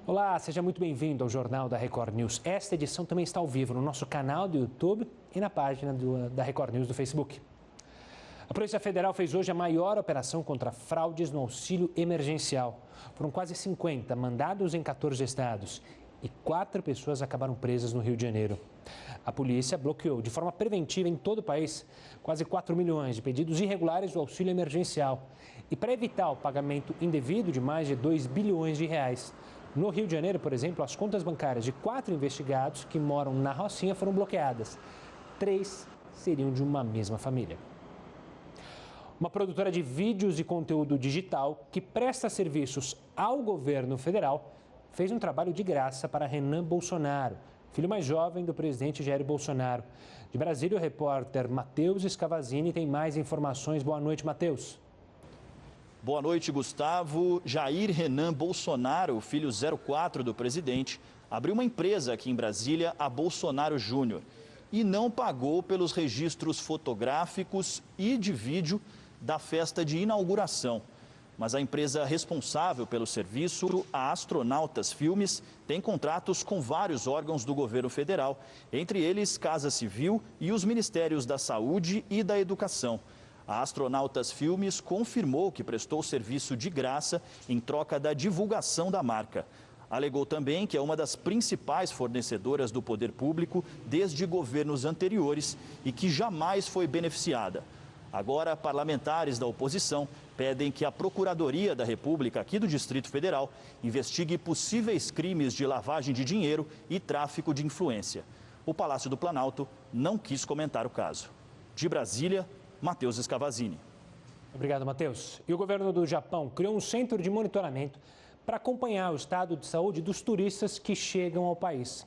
Olá, seja muito bem-vindo ao Jornal da Record News. Esta edição também está ao vivo no nosso canal do YouTube e na página da Record News do Facebook. A Polícia Federal fez hoje a maior operação contra fraudes no auxílio emergencial. Foram quase 50 mandados em 14 estados e 4 pessoas acabaram presas no Rio de Janeiro. A polícia bloqueou de forma preventiva em todo o país quase 4 milhões de pedidos irregulares do auxílio emergencial. E para evitar o pagamento indevido de mais de 2 bilhões de reais. No Rio de Janeiro, por exemplo, as contas bancárias de 4 investigados que moram na Rocinha foram bloqueadas. 3 seriam de uma mesma família. Uma produtora de vídeos e conteúdo digital que presta serviços ao governo federal fez um trabalho de graça para Renan Bolsonaro, filho mais jovem do presidente Jair Bolsonaro. De Brasília, o repórter Matheus Scavazini tem mais informações. Boa noite, Matheus. Boa noite, Gustavo. Jair Renan Bolsonaro, filho 04 do presidente, abriu uma empresa aqui em Brasília, a Bolsonaro Júnior, e não pagou pelos registros fotográficos e de vídeo da festa de inauguração. Mas a empresa responsável pelo serviço, a Astronautas Filmes, tem contratos com vários órgãos do governo federal, entre eles Casa Civil e os Ministérios da Saúde e da Educação. A Astronautas Filmes confirmou que prestou serviço de graça em troca da divulgação da marca. Alegou também que é uma das principais fornecedoras do poder público desde governos anteriores e que jamais foi beneficiada. Agora, parlamentares da oposição pedem que a Procuradoria da República aqui do Distrito Federal investigue possíveis crimes de lavagem de dinheiro e tráfico de influência. O Palácio do Planalto não quis comentar o caso. De Brasília, Matheus Scavazini. Obrigado, Matheus. E o governo do Japão criou um centro de monitoramento para acompanhar o estado de saúde dos turistas que chegam ao país.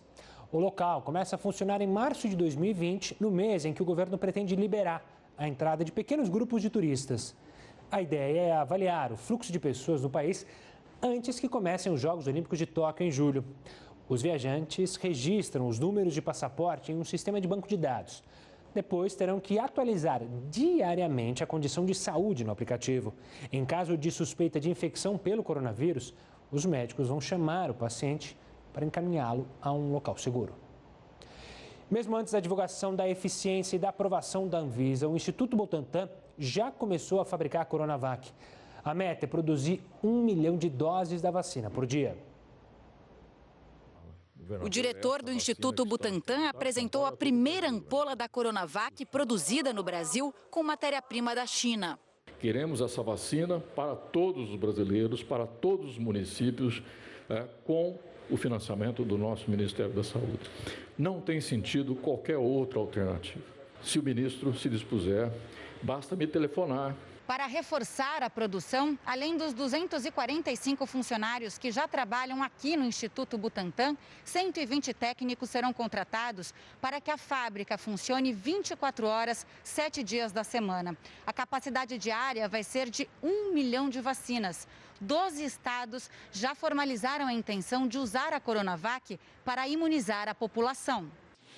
O local começa a funcionar em março de 2020, no mês em que o governo pretende liberar a entrada de pequenos grupos de turistas. A ideia é avaliar o fluxo de pessoas no país antes que comecem os Jogos Olímpicos de Tóquio em julho. Os viajantes registram os números de passaporte em um sistema de banco de dados. Depois terão que atualizar diariamente a condição de saúde no aplicativo. Em caso de suspeita de infecção pelo coronavírus, os médicos vão chamar o paciente para encaminhá-lo a um local seguro. Mesmo antes da divulgação da eficiência e da aprovação da Anvisa, o Instituto Butantan já começou a fabricar a Coronavac. A meta é produzir 1 milhão de doses da vacina por dia. O diretor do Instituto Butantan apresentou a primeira ampola da Coronavac produzida no Brasil com matéria-prima da China. Queremos essa vacina para todos os brasileiros, para todos os municípios, com o financiamento do nosso Ministério da Saúde. Não tem sentido qualquer outra alternativa. Se o ministro se dispuser, basta me telefonar. Para reforçar a produção, além dos 245 funcionários que já trabalham aqui no Instituto Butantan, 120 técnicos serão contratados para que a fábrica funcione 24 horas, 7 dias da semana. A capacidade diária vai ser de 1 milhão de vacinas. 12 estados já formalizaram a intenção de usar a Coronavac para imunizar a população.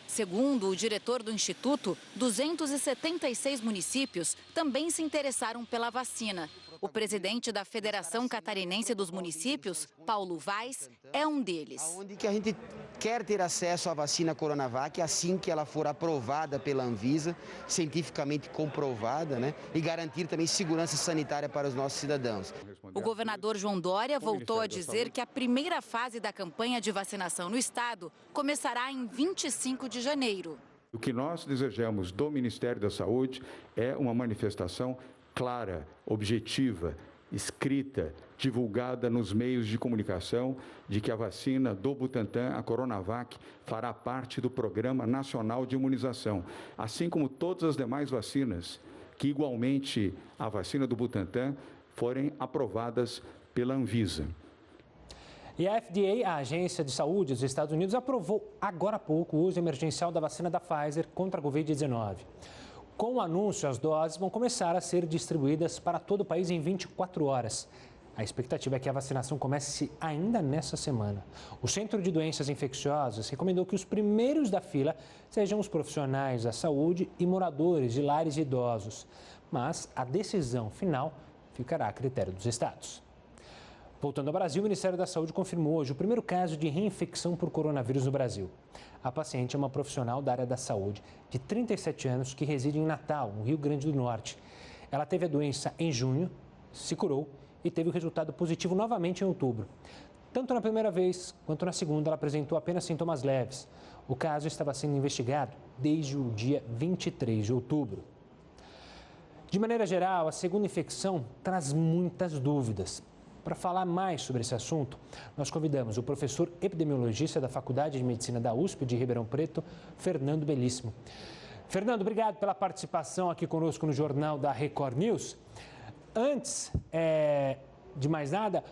Segundo o diretor do Instituto, 276 municípios também se interessaram pela vacina. O presidente da Federação Catarinense dos Municípios, Paulo Vaz, é um deles. Onde que a gente quer ter acesso à vacina Coronavac assim que ela for aprovada pela Anvisa, cientificamente comprovada, né? E garantir também segurança sanitária para os nossos cidadãos. O governador João Dória voltou a dizer que a primeira fase da campanha de vacinação no estado começará em 25 de janeiro. O que nós desejamos do Ministério da Saúde é uma manifestação clara, objetiva, escrita, divulgada nos meios de comunicação de que a vacina do Butantan, a Coronavac, fará parte do Programa Nacional de Imunização, assim como todas as demais vacinas, que igualmente a vacina do Butantan forem aprovadas pela Anvisa. E a FDA, a Agência de Saúde dos Estados Unidos, aprovou agora há pouco o uso emergencial da vacina da Pfizer contra a Covid-19. Com o anúncio, as doses vão começar a ser distribuídas para todo o país em 24 horas. A expectativa é que a vacinação comece ainda nessa semana. O Centro de Doenças Infecciosas recomendou que os primeiros da fila sejam os profissionais da saúde e moradores de lares de idosos. Mas a decisão final ficará a critério dos estados. Voltando ao Brasil, o Ministério da Saúde confirmou hoje o primeiro caso de reinfecção por coronavírus no Brasil. A paciente é uma profissional da área da saúde, de 37 anos, que reside em Natal, no Rio Grande do Norte. Ela teve a doença em junho, se curou e teve o resultado positivo novamente em outubro. Tanto na primeira vez quanto na segunda, ela apresentou apenas sintomas leves. O caso estava sendo investigado desde o dia 23 de outubro. De maneira geral, a segunda infecção traz muitas dúvidas. Para falar mais sobre esse assunto, nós convidamos o professor epidemiologista da Faculdade de Medicina da USP de Ribeirão Preto, Fernando Belíssimo. Fernando, obrigado pela participação aqui conosco no Jornal da Record News. Antes de mais nada,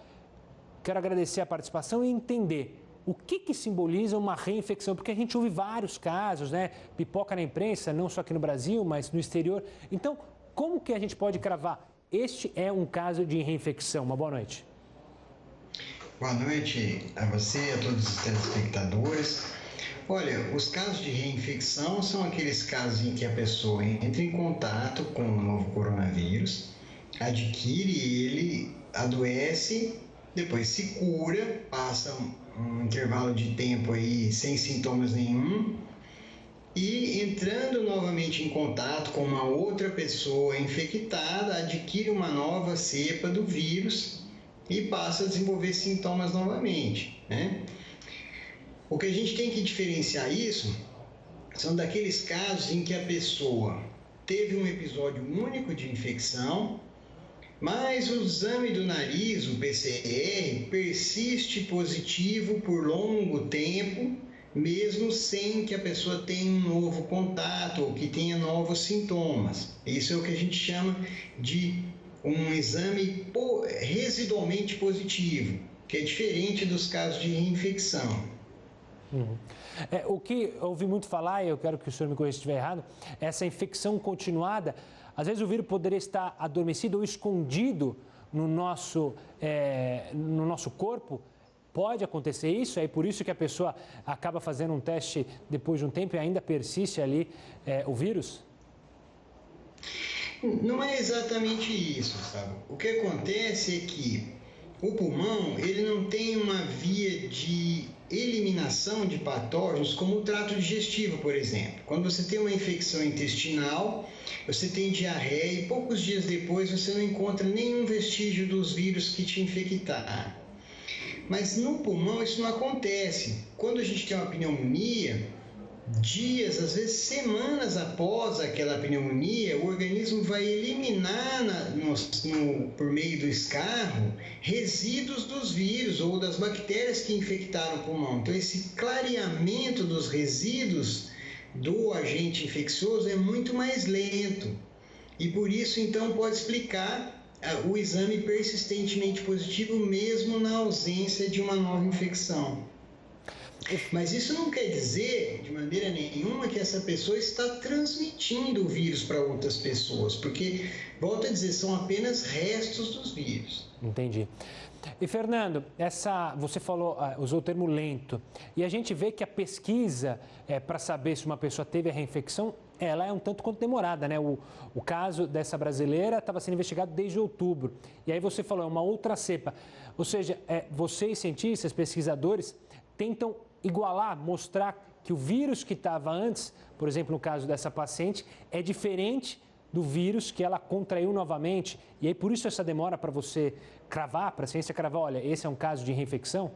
quero agradecer a participação e entender o que simboliza uma reinfecção, porque a gente ouve vários casos, né? Pipoca na imprensa, não só aqui no Brasil, mas no exterior. Então, como que a gente pode cravar? Este é um caso de reinfecção. Uma boa noite. Boa noite a você e a todos os telespectadores. Olha, os casos de reinfecção são aqueles casos em que a pessoa entra em contato com o novo coronavírus, adquire ele, adoece, depois se cura, passa um intervalo de tempo aí sem sintomas nenhum, e entrando novamente em contato com uma outra pessoa infectada, adquire uma nova cepa do vírus e passa a desenvolver sintomas novamente, né? O que a gente tem que diferenciar isso são daqueles casos em que a pessoa teve um episódio único de infecção, mas o exame do nariz, o PCR, persiste positivo por longo tempo, mesmo sem que a pessoa tenha um novo contato ou que tenha novos sintomas. Isso é o que a gente chama de um exame residualmente positivo, que é diferente dos casos de reinfecção. O que eu ouvi muito falar, e eu quero que o senhor me corrija se estiver errado, essa infecção continuada, às vezes o vírus poderia estar adormecido ou escondido no nosso corpo. Pode acontecer isso? É por isso que a pessoa acaba fazendo um teste depois de um tempo e ainda persiste ali o vírus? Não é exatamente isso, sabe? O que acontece é que o pulmão ele não tem uma via de eliminação de patógenos como o trato digestivo, por exemplo. Quando você tem uma infecção intestinal, você tem diarreia e poucos dias depois você não encontra nenhum vestígio dos vírus que te infectaram. Mas no pulmão isso não acontece. Quando a gente tem uma pneumonia, dias, às vezes semanas após aquela pneumonia, o organismo vai eliminar por meio do escarro resíduos dos vírus ou das bactérias que infectaram o pulmão. Então esse clareamento dos resíduos do agente infeccioso é muito mais lento. E por isso então pode explicar o exame persistentemente positivo mesmo na ausência de uma nova infecção. Mas isso não quer dizer, de maneira nenhuma, que essa pessoa está transmitindo o vírus para outras pessoas, porque, volto a dizer, são apenas restos dos vírus. Entendi. E, Fernando, você usou o termo lento, e a gente vê que a pesquisa para saber se uma pessoa teve a reinfecção, ela é um tanto quanto demorada, né? O caso dessa brasileira estava sendo investigado desde outubro. E aí você falou, é uma outra cepa. Ou seja, vocês, cientistas, pesquisadores, tentam igualar, mostrar que o vírus que estava antes, por exemplo, no caso dessa paciente, é diferente do vírus que ela contraiu novamente. E aí, por isso essa demora para você cravar, para a ciência cravar, olha, esse é um caso de reinfecção?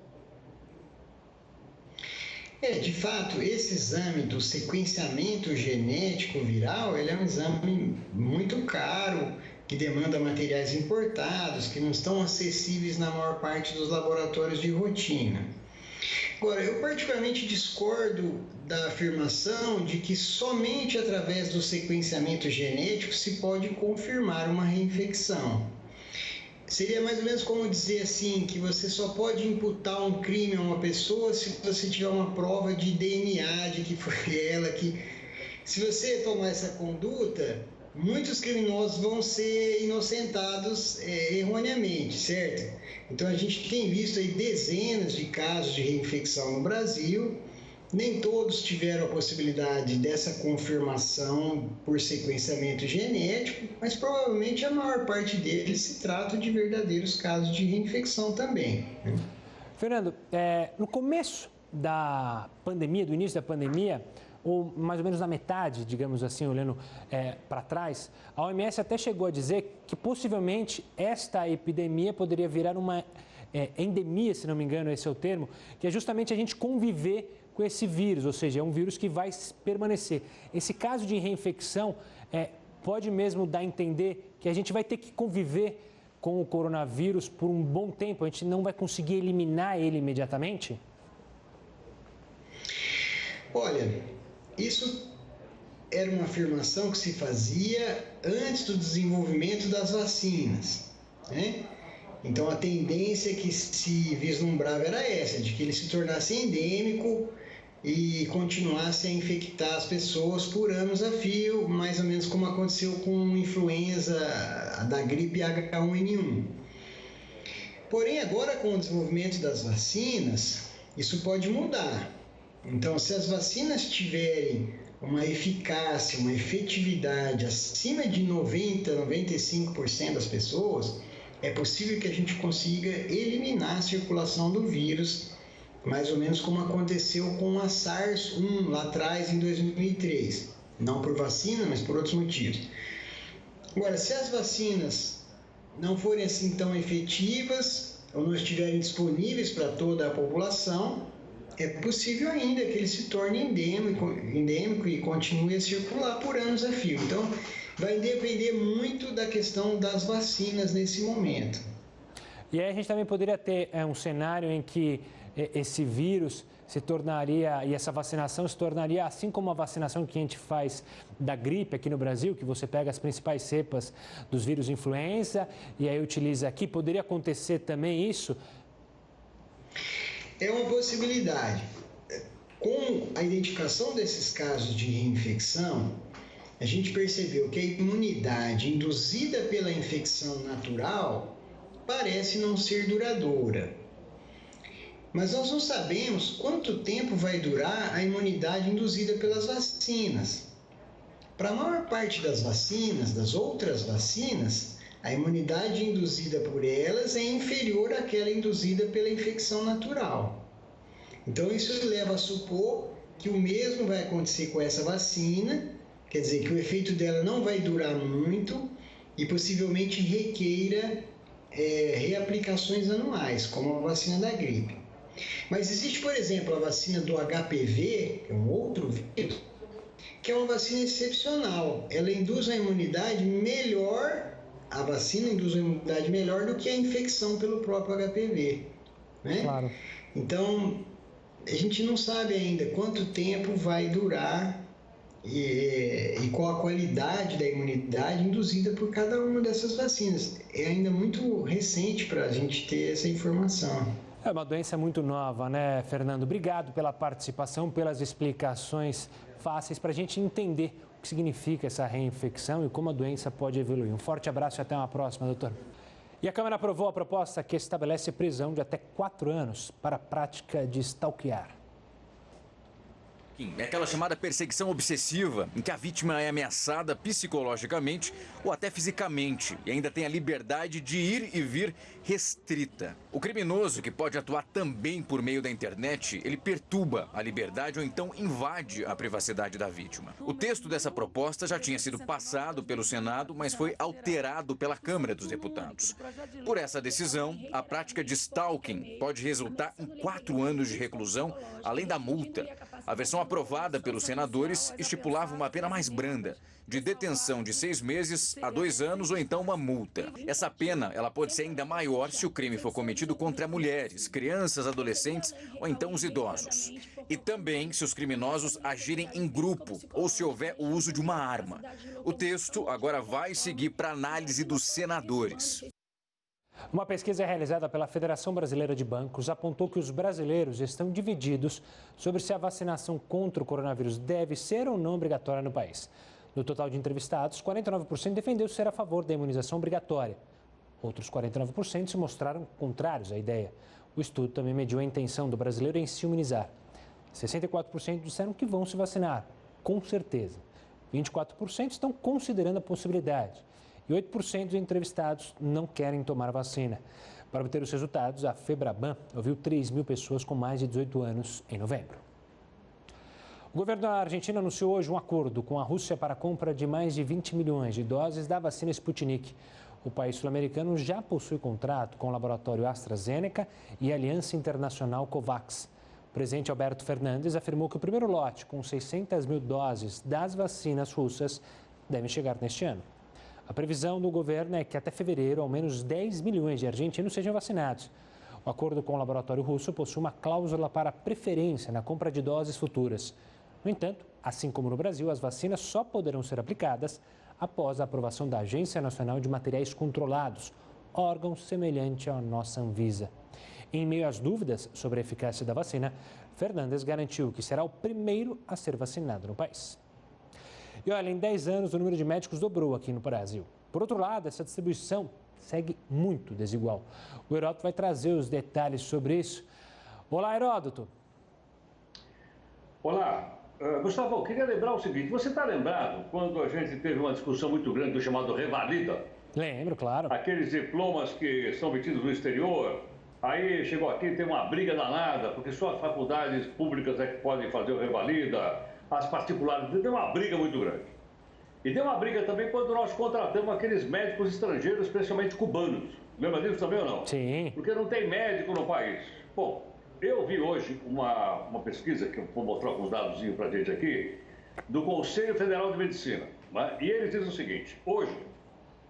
De fato, esse exame do sequenciamento genético viral, ele é um exame muito caro, que demanda materiais importados, que não estão acessíveis na maior parte dos laboratórios de rotina. Agora, eu particularmente discordo da afirmação de que somente através do sequenciamento genético se pode confirmar uma reinfecção. Seria mais ou menos como dizer assim, que você só pode imputar um crime a uma pessoa se você tiver uma prova de DNA de que foi ela que... Se você tomar essa conduta, muitos criminosos vão ser inocentados erroneamente, certo? Então a gente tem visto aí dezenas de casos de reinfecção no Brasil Nem todos tiveram a possibilidade dessa confirmação por sequenciamento genético, mas provavelmente a maior parte deles se trata de verdadeiros casos de reinfecção também. Fernando, no começo da pandemia, do início da pandemia, ou mais ou menos na metade, digamos assim, olhando para trás, a OMS até chegou a dizer que possivelmente esta epidemia poderia virar uma endemia, se não me engano, esse é o termo, que é justamente a gente conviver com esse vírus, ou seja, é um vírus que vai permanecer. Esse caso de reinfecção pode mesmo dar a entender que a gente vai ter que conviver com o coronavírus por um bom tempo, a gente não vai conseguir eliminar ele imediatamente? Olha, isso era uma afirmação que se fazia antes do desenvolvimento das vacinas, né? Então a tendência que se vislumbrava era essa, de que ele se tornasse endêmico e continuasse a infectar as pessoas por anos a fio, mais ou menos como aconteceu com a influenza da gripe H1N1. Porém, agora com o desenvolvimento das vacinas, isso pode mudar. Então, se as vacinas tiverem uma eficácia, uma efetividade acima de 90%, 95% das pessoas, é possível que a gente consiga eliminar a circulação do vírus, mais ou menos como aconteceu com a SARS-1 lá atrás, em 2003. Não por vacina, mas por outros motivos. Agora, se as vacinas não forem assim tão efetivas, ou não estiverem disponíveis para toda a população, é possível ainda que ele se torne endêmico e continue a circular por anos a fio. Então, vai depender muito da questão das vacinas nesse momento. E aí a gente também poderia ter um cenário em que esse vírus se tornaria, e essa vacinação se tornaria, assim como a vacinação que a gente faz da gripe aqui no Brasil, que você pega as principais cepas dos vírus influenza e aí utiliza aqui, poderia acontecer também isso? É uma possibilidade. Com a identificação desses casos de reinfecção, a gente percebeu que a imunidade induzida pela infecção natural parece não ser duradoura. Mas nós não sabemos quanto tempo vai durar a imunidade induzida pelas vacinas. Para a maior parte das vacinas, das outras vacinas, a imunidade induzida por elas é inferior àquela induzida pela infecção natural. Então, isso leva a supor que o mesmo vai acontecer com essa vacina, quer dizer, que o efeito dela não vai durar muito e possivelmente requeira reaplicações anuais, como a vacina da gripe. Mas existe, por exemplo, a vacina do HPV, que é um outro vírus, que é uma vacina excepcional. Ela induz a imunidade melhor, a vacina induz a imunidade melhor do que a infecção pelo próprio HPV, né? Claro. Então, a gente não sabe ainda quanto tempo vai durar e qual a qualidade da imunidade induzida por cada uma dessas vacinas. É ainda muito recente para a gente ter essa informação. É uma doença muito nova, né, Fernando? Obrigado pela participação, pelas explicações fáceis para a gente entender o que significa essa reinfecção e como a doença pode evoluir. Um forte abraço e até uma próxima, doutor. E a Câmara aprovou a proposta que estabelece prisão de até 4 anos para a prática de stalkear. É aquela chamada perseguição obsessiva, em que a vítima é ameaçada psicologicamente ou até fisicamente e ainda tem a liberdade de ir e vir restrita. O criminoso, que pode atuar também por meio da internet, ele perturba a liberdade ou então invade a privacidade da vítima. O texto dessa proposta já tinha sido passado pelo Senado, mas foi alterado pela Câmara dos Deputados. Por essa decisão, a prática de stalking pode resultar em 4 anos de reclusão, além da multa. A versão aprovada pelos senadores estipulava uma pena mais branda, de detenção de 6 meses a 2 anos ou então uma multa. Essa pena ela pode ser ainda maior se o crime for cometido contra mulheres, crianças, adolescentes ou então os idosos. E também se os criminosos agirem em grupo ou se houver o uso de uma arma. O texto agora vai seguir para análise dos senadores. Uma pesquisa realizada pela Federação Brasileira de Bancos apontou que os brasileiros estão divididos sobre se a vacinação contra o coronavírus deve ser ou não obrigatória no país. No total de entrevistados, 49% defendeu ser a favor da imunização obrigatória. Outros 49% se mostraram contrários à ideia. O estudo também mediu a intenção do brasileiro em se imunizar. 64% disseram que vão se vacinar, com certeza. 24% estão considerando a possibilidade. E 8% dos entrevistados não querem tomar a vacina. Para obter os resultados, a Febraban ouviu 3.000 pessoas com mais de 18 anos em novembro. O governo da Argentina anunciou hoje um acordo com a Rússia para a compra de mais de 20 milhões de doses da vacina Sputnik. O país sul-americano já possui contrato com o laboratório AstraZeneca e a Aliança Internacional COVAX. O presidente Alberto Fernandes afirmou que o primeiro lote, com 600 mil doses das vacinas russas, deve chegar neste ano. A previsão do governo é que até fevereiro, ao menos 10 milhões de argentinos sejam vacinados. O acordo com o laboratório russo possui uma cláusula para preferência na compra de doses futuras. No entanto, assim como no Brasil, as vacinas só poderão ser aplicadas após a aprovação da Agência Nacional de Materiais Controlados, órgão semelhante à nossa Anvisa. Em meio às dúvidas sobre a eficácia da vacina, Fernandes garantiu que será o primeiro a ser vacinado no país. E olha, em 10 anos o número de médicos dobrou aqui no Brasil. Por outro lado, essa distribuição segue muito desigual. O Heródoto vai trazer os detalhes sobre isso. Olá, Heródoto. Olá. Gustavo, eu queria lembrar o seguinte, você está lembrado quando a gente teve uma discussão muito grande do chamado Revalida? Lembro, claro. Aqueles diplomas que são obtidos no exterior, aí chegou aqui, tem uma briga danada, porque só as faculdades públicas é que podem fazer o Revalida, as particulares, deu uma briga muito grande. E deu uma briga também quando nós contratamos aqueles médicos estrangeiros, especialmente cubanos. Lembra disso também ou não? Sim. Porque não tem médico no país. Bom, eu vi hoje uma pesquisa, que eu vou mostrar alguns dados para a gente aqui, do Conselho Federal de Medicina. Né? E eles dizem o seguinte, hoje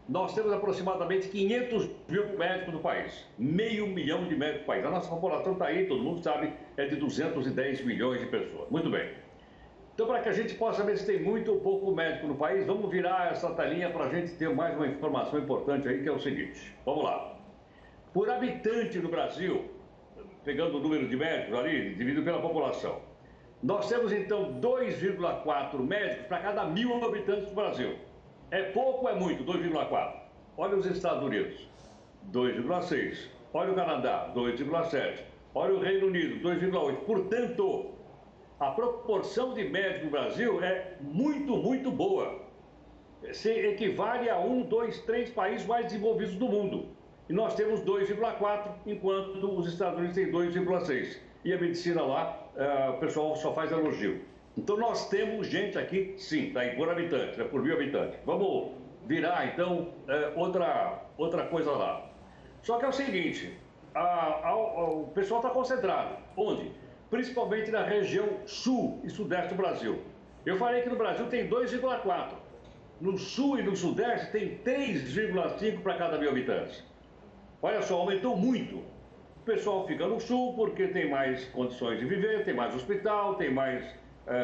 nós temos aproximadamente 500 mil médicos no país, 500 mil de médicos no país. A nossa população está aí, todo mundo sabe, é de 210 milhões de pessoas. Muito bem. Então, para que a gente possa ver se tem muito ou pouco médico no país, vamos virar essa telinha para a gente ter mais uma informação importante aí, que é o seguinte. Vamos lá. Por habitante no Brasil, pegando o número de médicos ali, dividido pela população, nós temos então 2,4 médicos para cada 1.000 habitantes do Brasil. É pouco ou é muito? 2,4. Olha os Estados Unidos, 2,6. Olha o Canadá, 2,7. Olha o Reino Unido, 2,8. Portanto, a proporção de médicos no Brasil é muito, muito boa. Se equivale a 1, 2, 3 países mais desenvolvidos do mundo. E nós temos 2,4, enquanto os Estados Unidos têm 2,6. E a medicina lá, o pessoal só faz elogio. Então nós temos gente aqui, sim, tá aí, por habitante, né, por 1.000 habitantes. Vamos virar, então, outra coisa lá. Só que é o seguinte, o pessoal está concentrado. Onde? Principalmente na região sul e sudeste do Brasil. Eu falei que no Brasil tem 2,4. No sul e no sudeste tem 3,5 para cada 1.000 habitantes. Olha só, aumentou muito. O pessoal fica no sul porque tem mais condições de viver, tem mais hospital, tem mais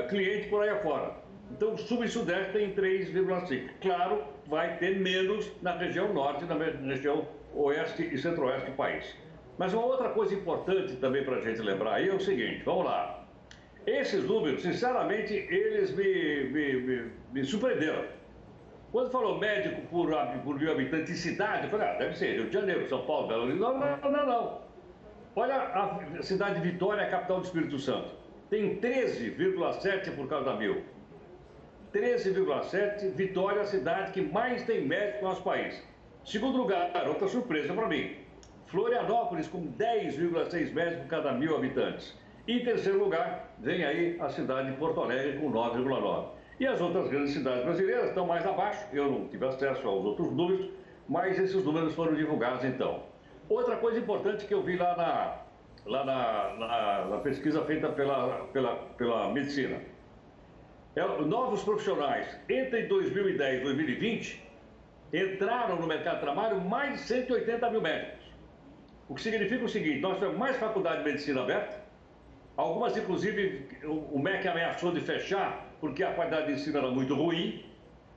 cliente por aí afora. Então, o sul e sudeste tem 3,5. Claro, vai ter menos na região norte, na região oeste e centro-oeste do país. Mas uma outra coisa importante também para a gente lembrar aí é o seguinte, vamos lá. Esses números, sinceramente, eles me surpreenderam. Quando falou médico por 1.000 habitantes de cidade, eu falei, deve ser Rio de Janeiro, São Paulo, Belo Horizonte. Não. Olha a cidade de Vitória, a capital do Espírito Santo. Tem 13,7 por cada 1.000. 13,7, Vitória é a cidade que mais tem médico no nosso país. Segundo lugar, outra surpresa para mim, Florianópolis com 10,6 médicos por cada 1.000 habitantes. E em terceiro lugar, vem aí a cidade de Porto Alegre com 9,9. E as outras grandes cidades brasileiras estão mais abaixo, eu não tive acesso aos outros números, mas esses números foram divulgados então. Outra coisa importante que eu vi lá na pesquisa feita pela medicina. Novos profissionais, entre 2010 e 2020, entraram no mercado de trabalho mais de 180 mil médicos. O que significa o seguinte, nós temos mais faculdade de medicina aberta, algumas inclusive o MEC ameaçou de fechar porque a qualidade de ensino era muito ruim,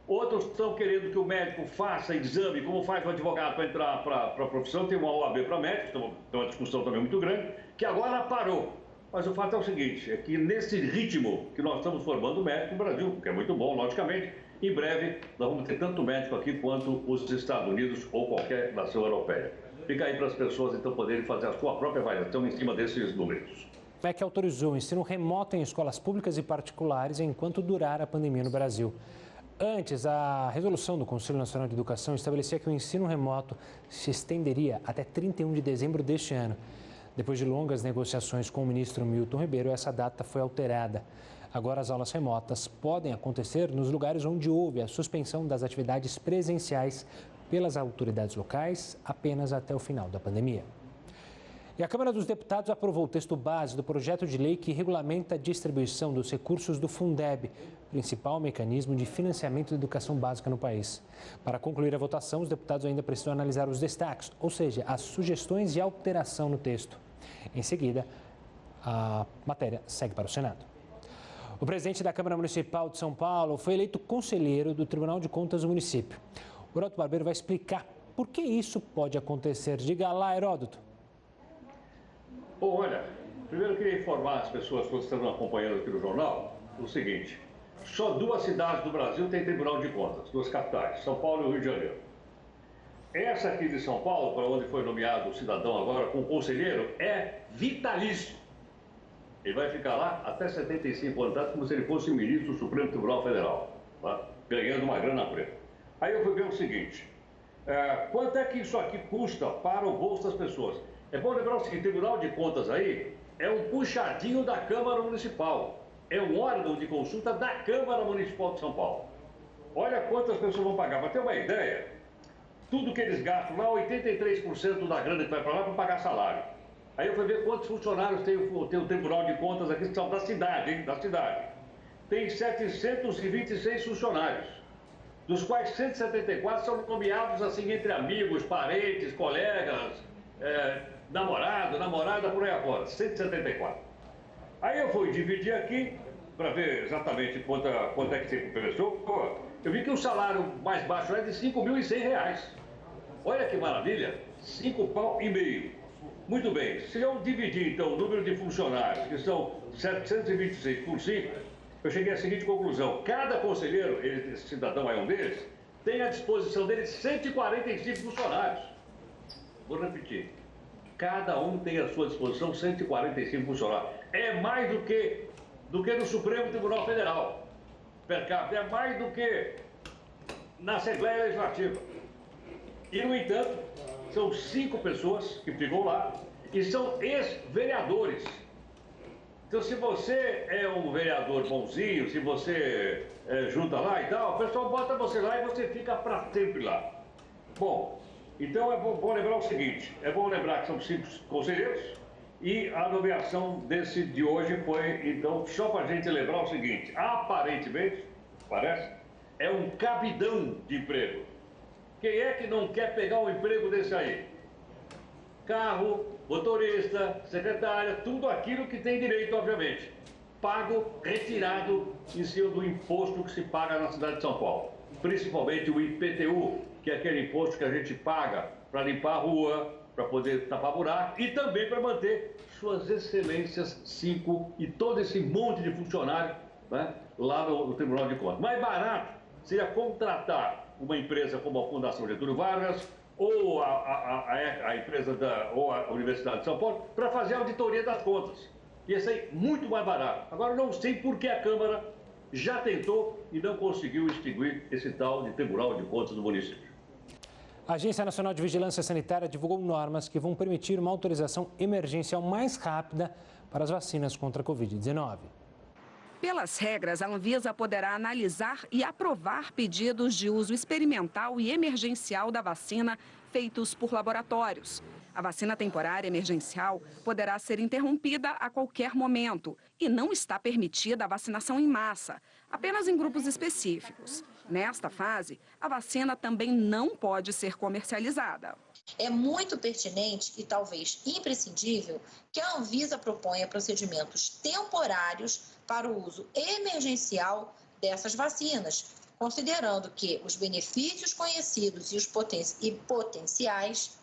outros estão querendo que o médico faça exame, como faz o advogado para entrar para a profissão, tem uma OAB para médicos, tem uma discussão também muito grande, que agora parou. Mas o fato é o seguinte, é que nesse ritmo que nós estamos formando médico no Brasil, que é muito bom, logicamente, em breve nós vamos ter tanto médico aqui quanto os Estados Unidos ou qualquer nação europeia. Fica aí para as pessoas então poderem fazer a sua própria avaliação em cima desses números. O MEC autorizou o ensino remoto em escolas públicas e particulares enquanto durar a pandemia no Brasil. Antes, a resolução do Conselho Nacional de Educação estabelecia que o ensino remoto se estenderia até 31 de dezembro deste ano. Depois de longas negociações com o ministro Milton Ribeiro, essa data foi alterada. Agora, as aulas remotas podem acontecer nos lugares onde houve a suspensão das atividades presenciais pelas autoridades locais apenas até o final da pandemia. E a Câmara dos Deputados aprovou o texto base do projeto de lei que regulamenta a distribuição dos recursos do Fundeb, principal mecanismo de financiamento da educação básica no país. Para concluir a votação, os deputados ainda precisam analisar os destaques, ou seja, as sugestões de alteração no texto. Em seguida, a matéria segue para o Senado. O presidente da Câmara Municipal de São Paulo foi eleito conselheiro do Tribunal de Contas do município. O Heródoto Barbeiro vai explicar por que isso pode acontecer. Diga lá, Heródoto. Bom, olha, primeiro eu queria informar as pessoas que estão acompanhando aqui no jornal o seguinte: só 2 cidades do Brasil têm Tribunal de Contas, 2 capitais, São Paulo e o Rio de Janeiro. Essa aqui de São Paulo, para onde foi nomeado o cidadão agora como conselheiro, é vitalício. Ele vai ficar lá até 75 anos, como se ele fosse ministro do Supremo Tribunal Federal, tá? Ganhando uma grana preta. Aí eu fui ver o seguinte: quanto é que isso aqui custa para o bolso das pessoas? É bom lembrar o seguinte: Tribunal de Contas aí é um puxadinho da Câmara Municipal. É um órgão de consulta da Câmara Municipal de São Paulo. Olha quantas pessoas vão pagar. Para ter uma ideia, tudo que eles gastam lá, 83% da grana que vai para lá para pagar salário. Aí eu fui ver quantos funcionários tem o Tribunal de Contas aqui, que são da cidade, hein? Da cidade. Tem 726 funcionários, dos quais 174 são nomeados assim entre amigos, parentes, colegas, namorada, por aí afora, 174. Aí eu fui dividir aqui, para ver exatamente quanto é que tem por pessoa. Eu vi que o salário mais baixo é de R$ 5.100. Olha que maravilha, R$5,5 pau. Muito bem, se eu dividir então o número de funcionários, que são 726 por 5, eu cheguei à seguinte conclusão: cada conselheiro, esse cidadão é um deles, tem à disposição dele 145 funcionários. Vou repetir. Cada um tem à sua disposição 145 funcionários. É mais do que no Supremo Tribunal Federal. Per capita, é mais do que na Assembleia Legislativa. E, no entanto, são 5 pessoas que ficam lá e são ex-vereadores. Então, se você é um vereador bonzinho, se você junta lá e tal, o pessoal bota você lá e você fica para sempre lá. Bom, então é bom lembrar o seguinte: é bom lembrar que são 5 conselheiros e a nomeação desse de hoje foi, então, só para a gente lembrar o seguinte: aparentemente, parece, é um cabidão de emprego. Quem é que não quer pegar um emprego desse aí? Carro, motorista, secretária, tudo aquilo que tem direito, obviamente. Pago, retirado em cima do imposto que se paga na cidade de São Paulo. Principalmente o IPTU, que é aquele imposto que a gente paga para limpar a rua, para poder tapar buraco e também para manter suas excelências 5 e todo esse monte de funcionário, né, lá no Tribunal de Contas. Mais barato seria contratar uma empresa como a Fundação Getúlio Vargas ou a empresa ou a Universidade de São Paulo para fazer a auditoria das contas. Ia sair muito mais barato. Agora, não sei por que a Câmara já tentou e não conseguiu extinguir esse tal de Tribunal de Contas do município. A Agência Nacional de Vigilância Sanitária divulgou normas que vão permitir uma autorização emergencial mais rápida para as vacinas contra a Covid-19. Pelas regras, a Anvisa poderá analisar e aprovar pedidos de uso experimental e emergencial da vacina feitos por laboratórios. A vacina temporária emergencial poderá ser interrompida a qualquer momento e não está permitida a vacinação em massa, apenas em grupos específicos. Nesta fase, a vacina também não pode ser comercializada. É muito pertinente e talvez imprescindível que a Anvisa proponha procedimentos temporários para o uso emergencial dessas vacinas, considerando que os benefícios conhecidos e os potenciais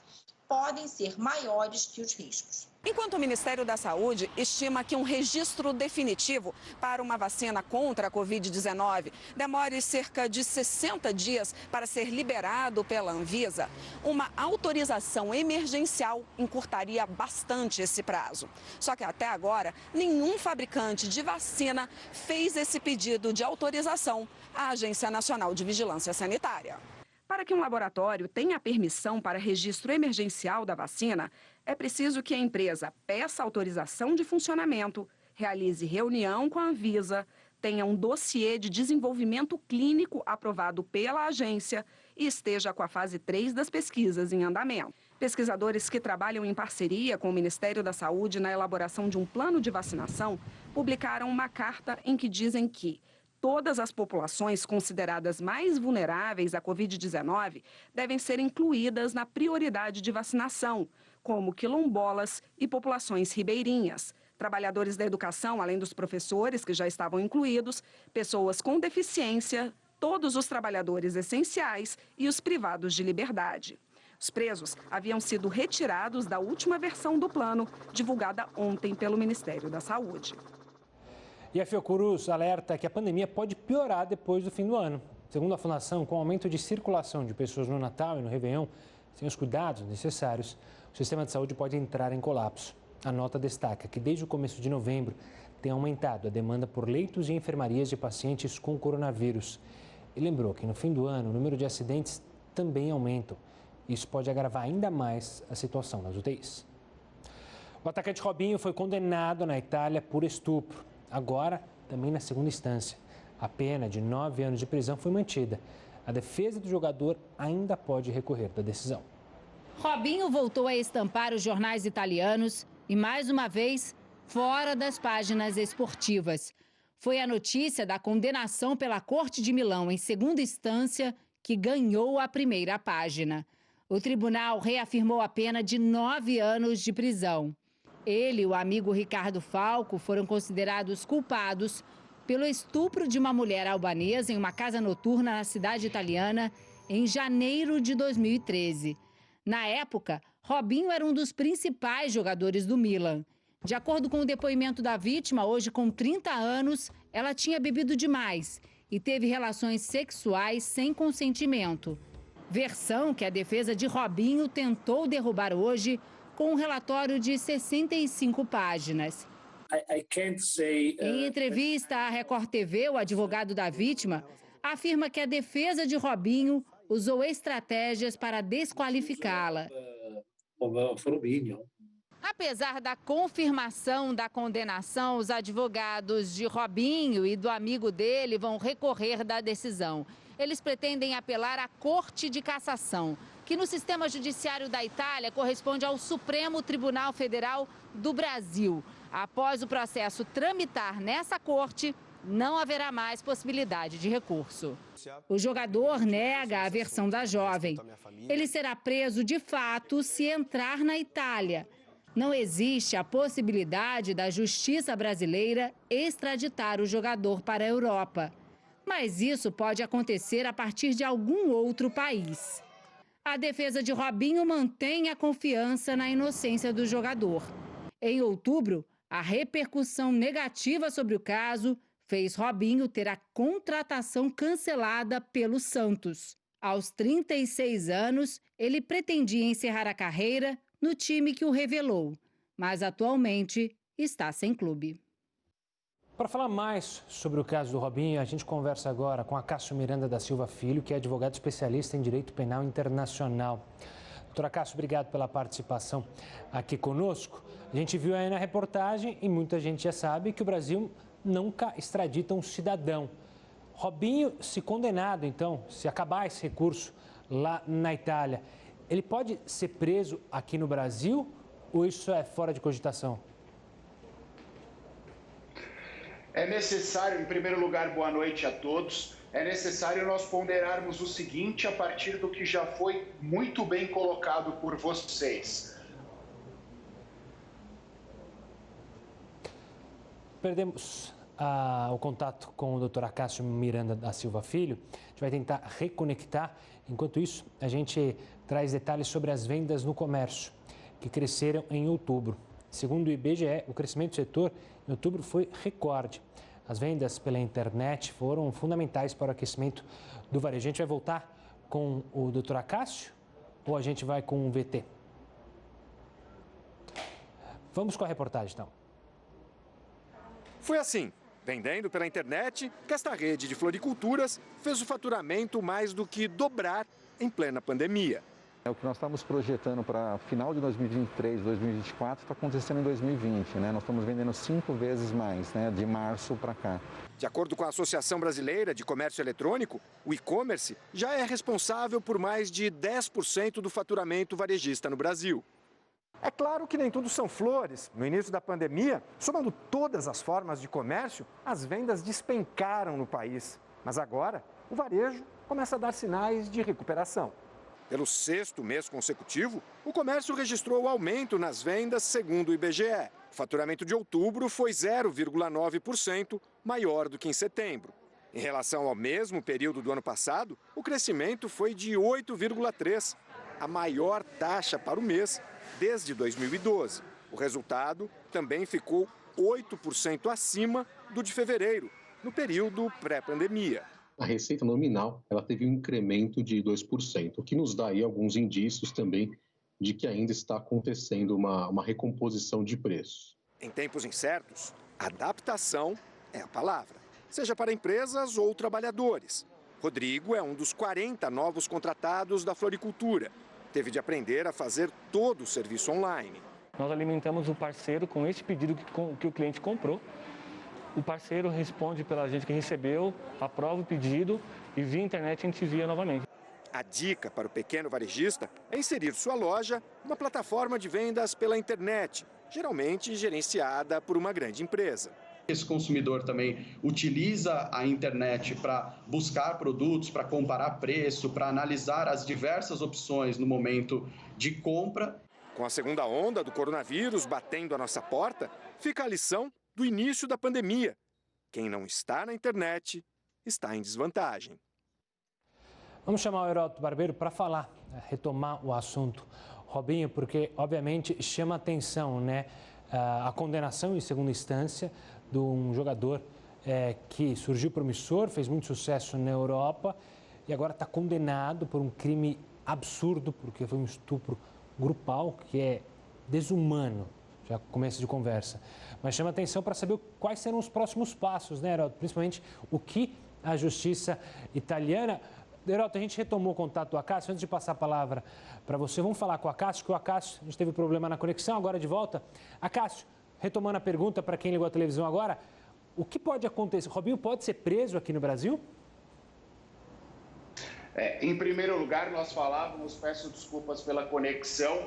podem ser maiores que os riscos. Enquanto o Ministério da Saúde estima que um registro definitivo para uma vacina contra a Covid-19 demore cerca de 60 dias para ser liberado pela Anvisa, uma autorização emergencial encurtaria bastante esse prazo. Só que até agora, nenhum fabricante de vacina fez esse pedido de autorização à Agência Nacional de Vigilância Sanitária. Para que um laboratório tenha permissão para registro emergencial da vacina, é preciso que a empresa peça autorização de funcionamento, realize reunião com a Anvisa, tenha um dossiê de desenvolvimento clínico aprovado pela agência e esteja com a fase 3 das pesquisas em andamento. Pesquisadores que trabalham em parceria com o Ministério da Saúde na elaboração de um plano de vacinação publicaram uma carta em que dizem que todas as populações consideradas mais vulneráveis à Covid-19 devem ser incluídas na prioridade de vacinação, como quilombolas e populações ribeirinhas, trabalhadores da educação, além dos professores, que já estavam incluídos, pessoas com deficiência, todos os trabalhadores essenciais e os privados de liberdade. Os presos haviam sido retirados da última versão do plano, divulgada ontem pelo Ministério da Saúde. E a Fiocruz alerta que a pandemia pode piorar depois do fim do ano. Segundo a Fundação, com o aumento de circulação de pessoas no Natal e no Réveillon, sem os cuidados necessários, o sistema de saúde pode entrar em colapso. A nota destaca que desde o começo de novembro tem aumentado a demanda por leitos e enfermarias de pacientes com coronavírus. E lembrou que no fim do ano o número de acidentes também aumenta. Isso pode agravar ainda mais a situação nas UTIs. O atacante Robinho foi condenado na Itália por estupro. Agora, também na segunda instância. A pena de 9 anos de prisão foi mantida. A defesa do jogador ainda pode recorrer da decisão. Robinho voltou a estampar os jornais italianos e, mais uma vez, fora das páginas esportivas. Foi a notícia da condenação pela Corte de Milão em segunda instância que ganhou a primeira página. O tribunal reafirmou a pena de 9 anos de prisão. Ele e o amigo Ricardo Falco foram considerados culpados pelo estupro de uma mulher albanesa em uma casa noturna na cidade italiana em janeiro de 2013. Na época, Robinho era um dos principais jogadores do Milan. De acordo com o depoimento da vítima, hoje com 30 anos, ela tinha bebido demais e teve relações sexuais sem consentimento. Versão que a defesa de Robinho tentou derrubar hoje com um relatório de 65 páginas. Em entrevista à Record TV, o advogado da vítima afirma que a defesa de Robinho usou estratégias para desqualificá-la. Apesar da confirmação da condenação, os advogados de Robinho e do amigo dele vão recorrer da decisão. Eles pretendem apelar à Corte de Cassação, que no sistema judiciário da Itália corresponde ao Supremo Tribunal Federal do Brasil. Após o processo tramitar nessa corte, não haverá mais possibilidade de recurso. O jogador nega a versão da jovem. Ele será preso de fato se entrar na Itália. Não existe a possibilidade da justiça brasileira extraditar o jogador para a Europa. Mas isso pode acontecer a partir de algum outro país. A defesa de Robinho mantém a confiança na inocência do jogador. Em outubro, a repercussão negativa sobre o caso fez Robinho ter a contratação cancelada pelo Santos. Aos 36 anos, ele pretendia encerrar a carreira no time que o revelou, mas atualmente está sem clube. Para falar mais sobre o caso do Robinho, a gente conversa agora com a Cássio Miranda da Silva Filho, que é advogado especialista em Direito Penal Internacional. Doutora Cássio, obrigado pela participação aqui conosco. A gente viu aí na reportagem, e muita gente já sabe, que o Brasil nunca extradita um cidadão. Robinho, se condenado, então, se acabar esse recurso lá na Itália, ele pode ser preso aqui no Brasil ou isso é fora de cogitação? É necessário, em primeiro lugar, boa noite a todos. É necessário nós ponderarmos o seguinte a partir do que já foi muito bem colocado por vocês. Perdemos o contato com o Dr. Cássio Miranda da Silva Filho. A gente vai tentar reconectar. Enquanto isso, a gente traz detalhes sobre as vendas no comércio, que cresceram em outubro. Segundo o IBGE, o crescimento do setor em outubro foi recorde. As vendas pela internet foram fundamentais para o aquecimento do varejo. A gente vai voltar com o Dr. Acácio ou a gente vai com o VT? Vamos com a reportagem, então. Foi assim, vendendo pela internet, que esta rede de floriculturas fez o faturamento mais do que dobrar em plena pandemia. O que nós estamos projetando para final de 2023, 2024, está acontecendo em 2020, né? Nós estamos vendendo 5 vezes mais, né? De março para cá. De acordo com a Associação Brasileira de Comércio Eletrônico, o e-commerce já é responsável por mais de 10% do faturamento varejista no Brasil. É claro que nem tudo são flores. No início da pandemia, somando todas as formas de comércio, as vendas despencaram no país. Mas agora, o varejo começa a dar sinais de recuperação. Pelo 6º mês consecutivo, o comércio registrou aumento nas vendas, segundo o IBGE. O faturamento de outubro foi 0,9% maior do que em setembro. Em relação ao mesmo período do ano passado, o crescimento foi de 8,3%, a maior taxa para o mês desde 2012. O resultado também ficou 8% acima do de fevereiro, no período pré-pandemia. A receita nominal ela teve um incremento de 2%, o que nos dá aí alguns indícios também de que ainda está acontecendo uma recomposição de preços. Em tempos incertos, adaptação é a palavra, seja para empresas ou trabalhadores. Rodrigo é um dos 40 novos contratados da floricultura. Teve de aprender a fazer todo o serviço online. Nós alimentamos o parceiro com esse pedido que o cliente comprou. O parceiro responde pela gente que recebeu, aprova o pedido e via internet a gente envia novamente. A dica para o pequeno varejista é inserir sua loja numa plataforma de vendas pela internet, geralmente gerenciada por uma grande empresa. Esse consumidor também utiliza a internet para buscar produtos, para comparar preço, para analisar as diversas opções no momento de compra. Com a segunda onda do coronavírus batendo a nossa porta, fica a lição do início da pandemia. Quem não está na internet está em desvantagem. Vamos chamar o Heródoto Barbeiro para falar, retomar o assunto, Robinho, porque obviamente chama atenção, né, a condenação em segunda instância de um jogador que surgiu promissor, fez muito sucesso na Europa e agora está condenado por um crime absurdo, porque foi um estupro grupal que é desumano. Já começo de conversa. Mas chama atenção para saber quais serão os próximos passos, né, Heródoto? Principalmente o que a justiça italiana... Heródoto, a gente retomou o contato do Acácio. Antes de passar a palavra para você, vamos falar com o Acácio, que o Acácio, a gente teve problema na conexão, agora de volta. Acácio, retomando a pergunta para quem ligou a televisão agora, o que pode acontecer? Robinho pode ser preso aqui no Brasil? Em primeiro lugar, nós falávamos, peço desculpas pela conexão,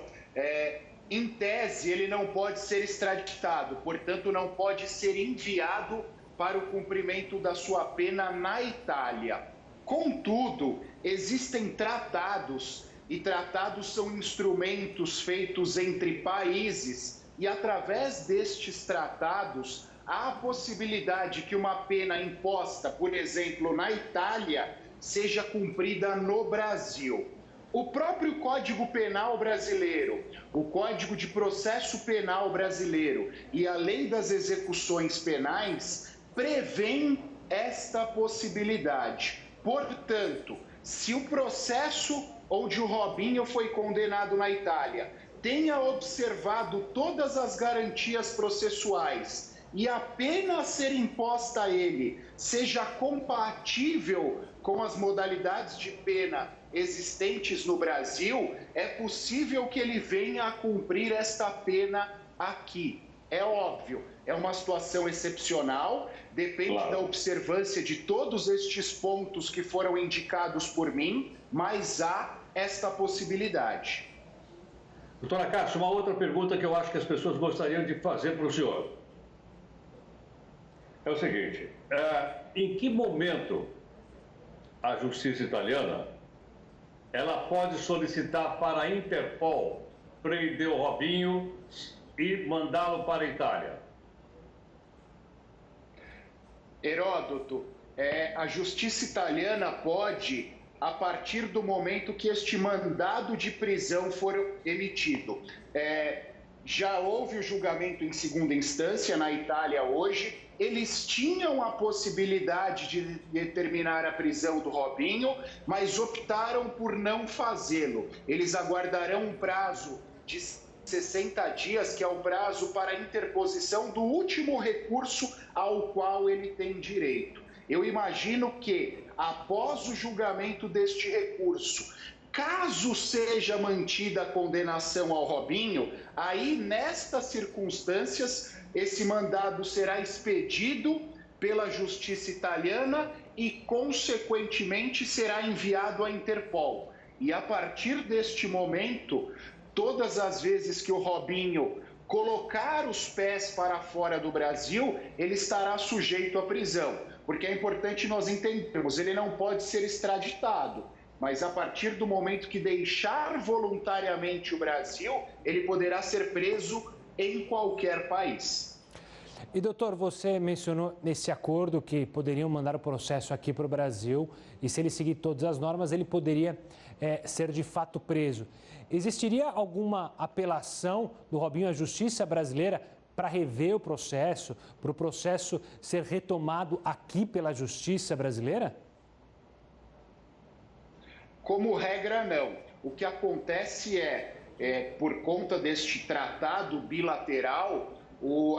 em tese, ele não pode ser extraditado, portanto, não pode ser enviado para o cumprimento da sua pena na Itália. Contudo, existem tratados, e tratados são instrumentos feitos entre países, e através destes tratados, há a possibilidade que uma pena imposta, por exemplo, na Itália, seja cumprida no Brasil. O próprio Código Penal brasileiro, o Código de Processo Penal brasileiro e a Lei das Execuções Penais prevêem esta possibilidade. Portanto, se o processo onde o Robinho foi condenado na Itália tenha observado todas as garantias processuais e a pena a ser imposta a ele seja compatível com as modalidades de pena existentes no Brasil, é possível que ele venha a cumprir esta pena aqui. É óbvio, é uma situação excepcional, depende da observância de todos estes pontos que foram indicados por mim, mas há esta possibilidade. Doutora Acácio, uma outra pergunta que eu acho que as pessoas gostariam de fazer para o senhor. É o seguinte, em que momento a justiça italiana ela pode solicitar para a Interpol prender o Robinho e mandá-lo para a Itália? Heródoto, a justiça italiana pode, a partir do momento que este mandado de prisão for emitido. Já houve o julgamento em segunda instância na Itália hoje. Eles tinham a possibilidade de determinar a prisão do Robinho, mas optaram por não fazê-lo. Eles aguardarão um prazo de 60 dias, que é o prazo para a interposição do último recurso ao qual ele tem direito. Eu imagino que, após o julgamento deste recurso, caso seja mantida a condenação ao Robinho, aí, nestas circunstâncias, esse mandado será expedido pela Justiça italiana e, consequentemente, será enviado à Interpol. E, a partir deste momento, todas as vezes que o Robinho colocar os pés para fora do Brasil, ele estará sujeito à prisão. Porque é importante nós entendermos, ele não pode ser extraditado. Mas a partir do momento que deixar voluntariamente o Brasil, ele poderá ser preso em qualquer país. E, doutor, você mencionou nesse acordo que poderiam mandar o processo aqui para o Brasil e, se ele seguir todas as normas, ele poderia ser de fato preso. Existiria alguma apelação do Robinho à justiça brasileira para rever o processo, para o processo ser retomado aqui pela justiça brasileira? Como regra, não. O que acontece por conta deste tratado bilateral,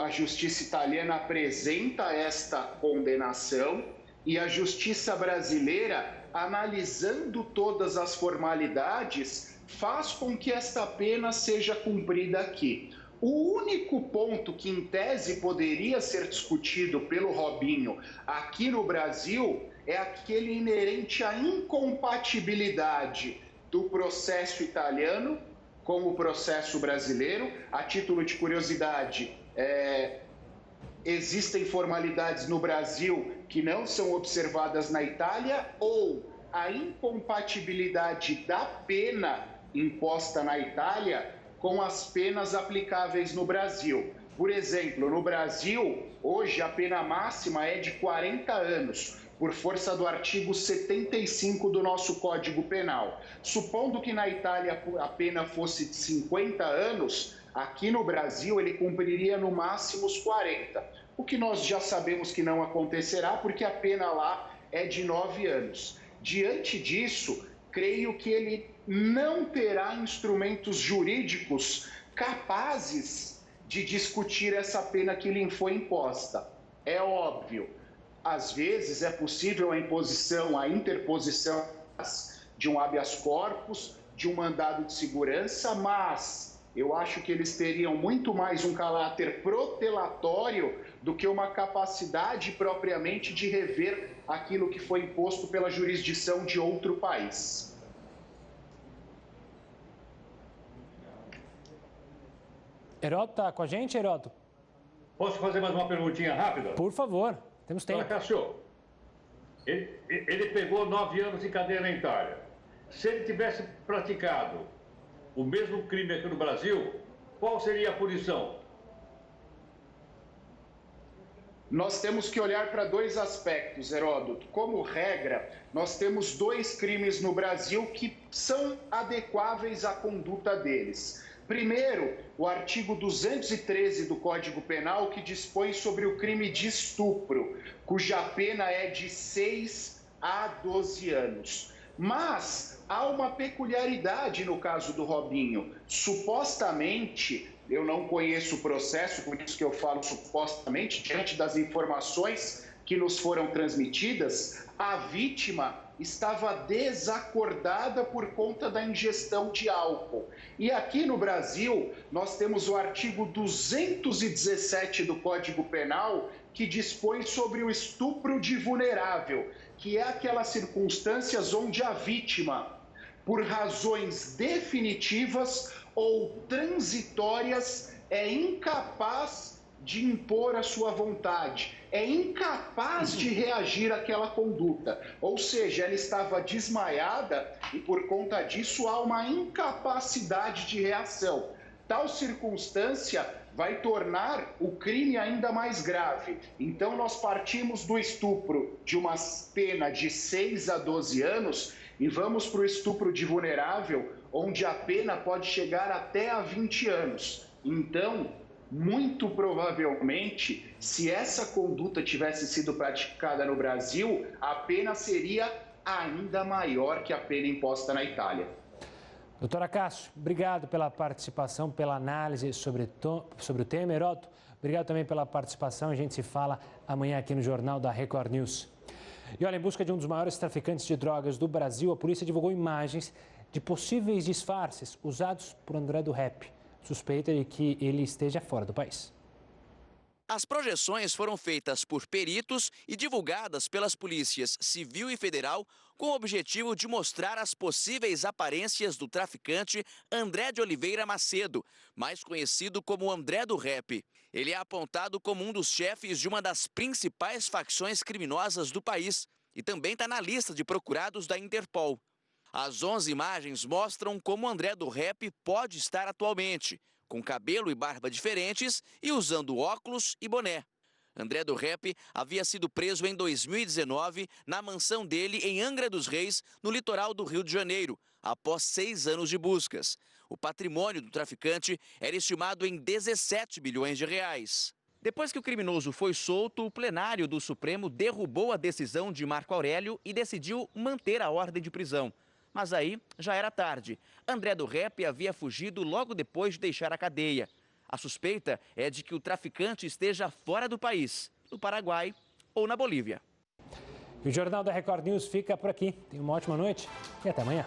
a justiça italiana apresenta esta condenação e a justiça brasileira, analisando todas as formalidades, faz com que esta pena seja cumprida aqui. O único ponto que, em tese, poderia ser discutido pelo Robinho aqui no Brasil é aquele inerente à incompatibilidade do processo italiano com o processo brasileiro. A título de curiosidade, existem formalidades no Brasil que não são observadas na Itália, ou a incompatibilidade da pena imposta na Itália com as penas aplicáveis no Brasil. Por exemplo, no Brasil, hoje a pena máxima é de 40 anos, por força do artigo 75 do nosso Código Penal. Supondo que na Itália a pena fosse de 50 anos, aqui no Brasil ele cumpriria no máximo os 40. O que nós já sabemos que não acontecerá, porque a pena lá é de 9 anos. Diante disso, creio que ele não terá instrumentos jurídicos capazes de discutir essa pena que lhe foi imposta. É óbvio, às vezes é possível a interposição de um habeas corpus, de um mandado de segurança, mas eu acho que eles teriam muito mais um caráter protelatório do que uma capacidade propriamente de rever aquilo que foi imposto pela jurisdição de outro país. Heródoto, está com a gente, Heródoto? Posso fazer mais uma perguntinha rápida? Por favor, temos tempo. Cássio, ele pegou 9 anos de cadeia na Itália. Se ele tivesse praticado o mesmo crime aqui no Brasil, qual seria a punição? Nós temos que olhar para dois aspectos, Heródoto. Como regra, nós temos 2 crimes no Brasil que são adequáveis à conduta deles. Primeiro, o artigo 213 do Código Penal, que dispõe sobre o crime de estupro, cuja pena é de 6 a 12 anos. Mas há uma peculiaridade no caso do Robinho. Supostamente, eu não conheço o processo, por isso que eu falo supostamente, diante das informações que nos foram transmitidas, a vítima estava desacordada por conta da ingestão de álcool. E aqui no Brasil, nós temos o artigo 217 do Código Penal, que dispõe sobre o estupro de vulnerável, que é aquelas circunstâncias onde a vítima, por razões definitivas ou transitórias, é incapaz de impor a sua vontade, é incapaz de reagir àquela conduta. Ou seja, ela estava desmaiada e, por conta disso, há uma incapacidade de reação. Tal circunstância vai tornar o crime ainda mais grave. Então, nós partimos do estupro de uma pena de 6 a 12 anos e vamos para o estupro de vulnerável, onde a pena pode chegar até a 20 anos. Então, muito provavelmente, se essa conduta tivesse sido praticada no Brasil, a pena seria ainda maior que a pena imposta na Itália. Doutora Cássio, obrigado pela participação, pela análise sobre o tema. Heródoto, obrigado também pela participação. A gente se fala amanhã aqui no Jornal da Record News. E olha, em busca de um dos maiores traficantes de drogas do Brasil, a polícia divulgou imagens de possíveis disfarces usados por André do Rap. Suspeita de que ele esteja fora do país. As projeções foram feitas por peritos e divulgadas pelas polícias civil e federal com o objetivo de mostrar as possíveis aparências do traficante André de Oliveira Macedo, mais conhecido como André do Rap. Ele é apontado como um dos chefes de uma das principais facções criminosas do país e também está na lista de procurados da Interpol. As 11 imagens mostram como André do Rap pode estar atualmente, com cabelo e barba diferentes e usando óculos e boné. André do Rap havia sido preso em 2019 na mansão dele em Angra dos Reis, no litoral do Rio de Janeiro, após 6 anos de buscas. O patrimônio do traficante era estimado em 17 bilhões de reais. Depois que o criminoso foi solto, o plenário do Supremo derrubou a decisão de Marco Aurélio e decidiu manter a ordem de prisão. Mas aí já era tarde. André do Rap havia fugido logo depois de deixar a cadeia. A suspeita é de que o traficante esteja fora do país, no Paraguai ou na Bolívia. E o Jornal da Record News fica por aqui. Tenha uma ótima noite e até amanhã.